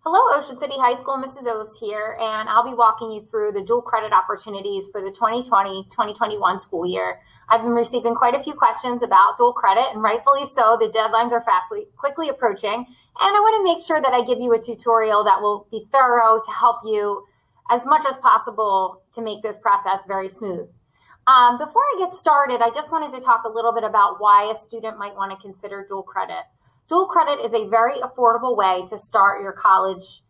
Hello, Ocean City High School. Mrs. Oves here, and I'll be walking you through the dual credit opportunities for the 2020-2021 school year. I've been receiving quite a few questions about dual credit, and rightfully so. The deadlines are quickly approaching, and I want to make sure that I give you a tutorial that will be thorough to help you as much as possible to make this process very smooth. Before I get started, I just wanted to talk a little bit about why a student might want to consider dual credit. Dual credit is a very affordable way to start your college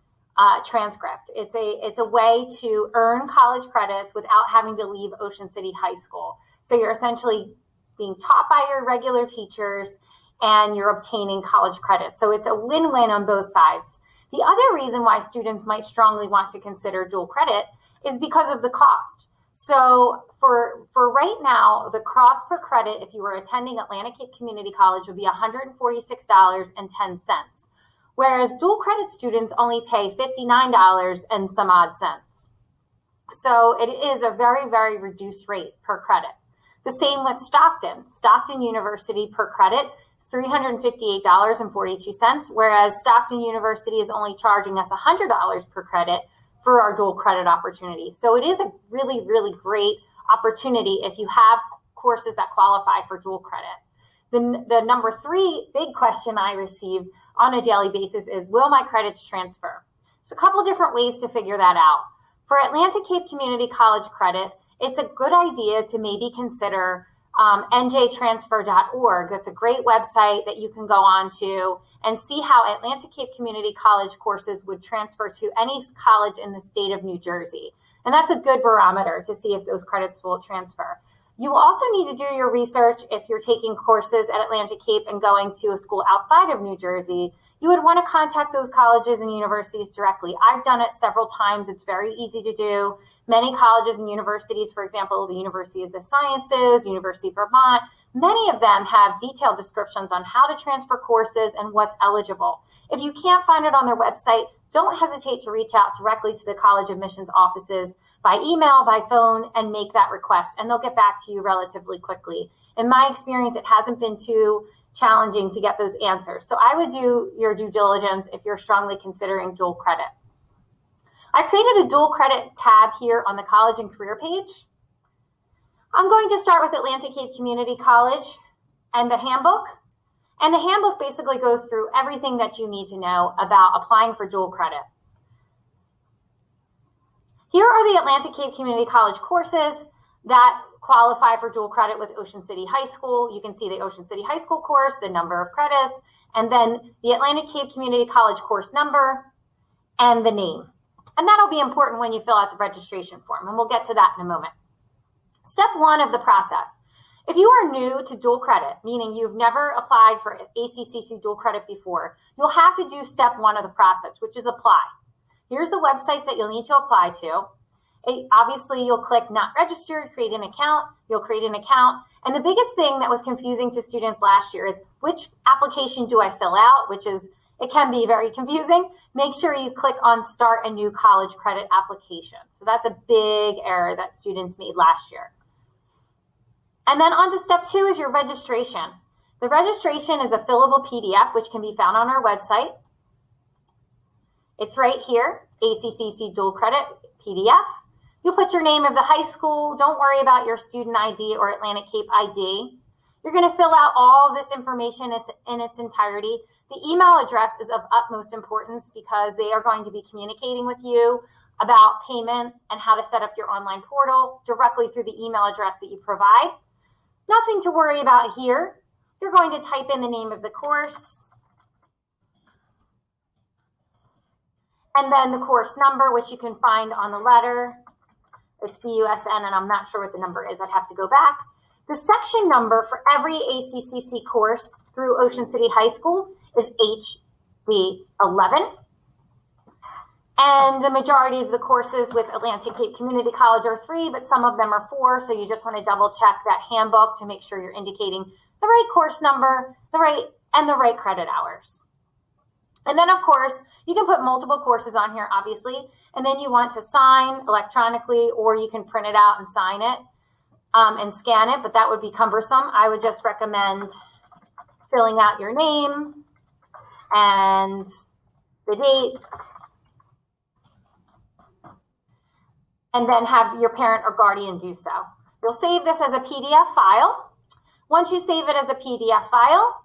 transcript. It's a way to earn college credits without having to leave Ocean City High School. So you're essentially being taught by your regular teachers and you're obtaining college credit. So it's a win-win on both sides. The other reason why students might strongly want to consider dual credit is because of the cost. So for right now, the cost per credit, if you were attending Atlantic Cape Community College, would be $146.10, whereas dual credit students only pay $59 and some odd cents. So it is a very, very reduced rate per credit. The same with Stockton. Stockton University per credit is $358.42, whereas Stockton University is only charging us $100 per credit for our dual credit opportunity. So it is a really, really great opportunity if you have courses that qualify for dual credit. The number 3 big question I receive on a daily basis is, will my credits transfer? There's a couple different ways to figure that out. For Atlantic Cape Community College credit, it's a good idea to maybe consider njtransfer.org. That's a great website that you can go on to and see how Atlantic Cape Community College courses would transfer to any college in the state of New Jersey. And that's a good barometer to see if those credits will transfer. You also need to do your research if you're taking courses at Atlantic Cape and going to a school outside of New Jersey. You would want to contact those colleges and universities directly. I've done it several times. It's very easy to do. Many colleges and universities, for example, the University of the Sciences, University of Vermont, many of them have detailed descriptions on how to transfer courses and what's eligible. If you can't find it on their website, don't hesitate to reach out directly to the college admissions offices by email, by phone, and make that request, and they'll get back to you relatively quickly. In my experience, it hasn't been too challenging to get those answers. So I would do your due diligence if you're strongly considering dual credit. I created a dual credit tab here on the college and career page. I'm going to start with Atlantic Cape Community College and the handbook. And the handbook basically goes through everything that you need to know about applying for dual credit. Here are the Atlantic Cape Community College courses that qualify for dual credit with Ocean City High School. You can see the Ocean City High School course, the number of credits, and then the Atlantic Cape Community College course number and the name. And that'll be important when you fill out the registration form, and we'll get to that in a moment. Step 1 of the process. If you are new to dual credit, meaning you've never applied for ACCC dual credit before, you'll have to do step 1 of the process, which is apply. Here's the websites that you'll need to apply to. Obviously, you'll click not registered, create an account. You'll create an account. And the biggest thing that was confusing to students last year is, which application do I fill out, it can be very confusing. Make sure you click on Start a New College Credit Application. So that's a big error that students made last year. And then on to step 2 is your registration. The registration is a fillable PDF, which can be found on our website. It's right here, ACCC Dual Credit PDF. You put your name of the high school. Don't worry about your student ID or Atlantic Cape ID. You're going to fill out all this information in its entirety. The email address is of utmost importance because they are going to be communicating with you about payment and how to set up your online portal directly through the email address that you provide. Nothing to worry about here. You're going to type in the name of the course and then the course number, which you can find on the letter. It's BUSN, and I'm not sure what the number is. I'd have to go back. The section number for every ACCC course through Ocean City High School is HB11. And the majority of the courses with Atlantic Cape Community College are 3, but some of them are 4. So you just want to double check that handbook to make sure you're indicating the right course number, the right credit hours. And then, of course, you can put multiple courses on here, obviously, and then you want to sign electronically, or you can print it out and sign it and scan it, but that would be cumbersome. I would just recommend filling out your name and the date and then have your parent or guardian do so. You'll save this as a PDF file. Once you save it as a PDF file,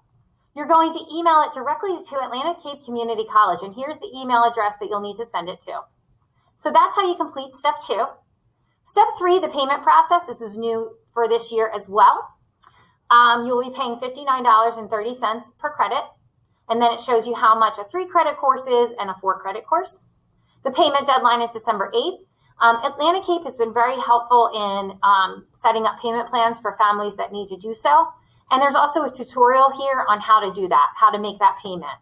you're going to email it directly to Atlantic Cape Community College, and here's the email address that you'll need to send it to. So that's how you complete step 2. Step 3, the payment process. This is new for this year as well. You'll be paying $59.30 per credit, and then it shows you how much a 3-credit course is and a 4-credit course. The payment deadline is December 8th. Atlantic Cape has been very helpful in setting up payment plans for families that need to do so. And there's also a tutorial here on how to do that, how to make that payment.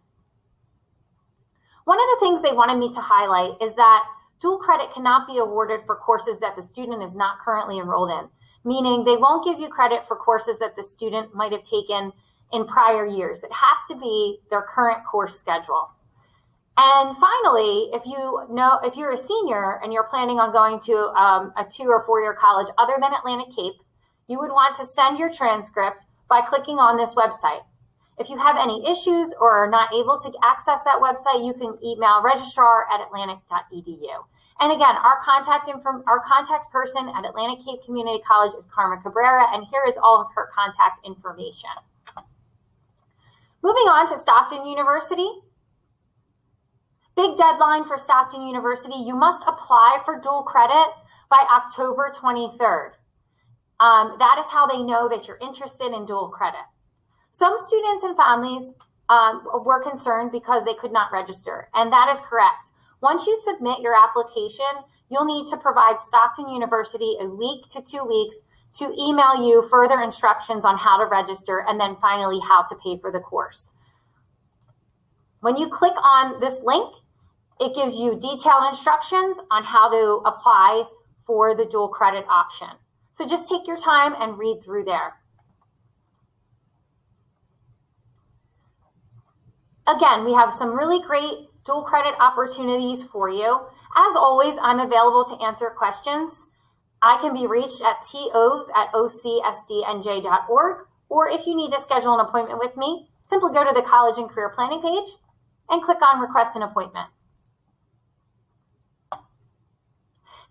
One of the things they wanted me to highlight is that dual credit cannot be awarded for courses that the student is not currently enrolled in, meaning they won't give you credit for courses that the student might have taken in prior years. It has to be their current course schedule. And finally, if you're a senior and you're planning on going to a 2 or 4-year college other than Atlantic Cape, you would want to send your transcript by clicking on this website. If you have any issues or are not able to access that website, you can email registrar@atlantic.edu. And again, our contact person at Atlantic Cape Community College is Carmen Cabrera, and here is all of her contact information. Moving on to Stockton University. Big deadline for Stockton University. You must apply for dual credit by October 23rd. That is how they know that you're interested in dual credit. Some students and families were concerned because they could not register, and that is correct. Once you submit your application, you'll need to provide Stockton University a week to 2 weeks to email you further instructions on how to register and then finally how to pay for the course. When you click on this link, it gives you detailed instructions on how to apply for the dual credit option. So just take your time and read through there. Again, we have some really great dual credit opportunities for you. As always, I'm available to answer questions. I can be reached at tos@ocsdnj.org, or if you need to schedule an appointment with me, simply go to the College and Career Planning page and click on Request an Appointment.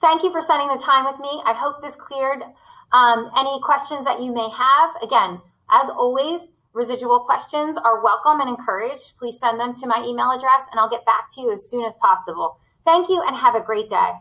Thank you for spending the time with me. I hope this cleared any questions that you may have. Again, as always, residual questions are welcome and encouraged. Please send them to my email address and I'll get back to you as soon as possible. Thank you and have a great day.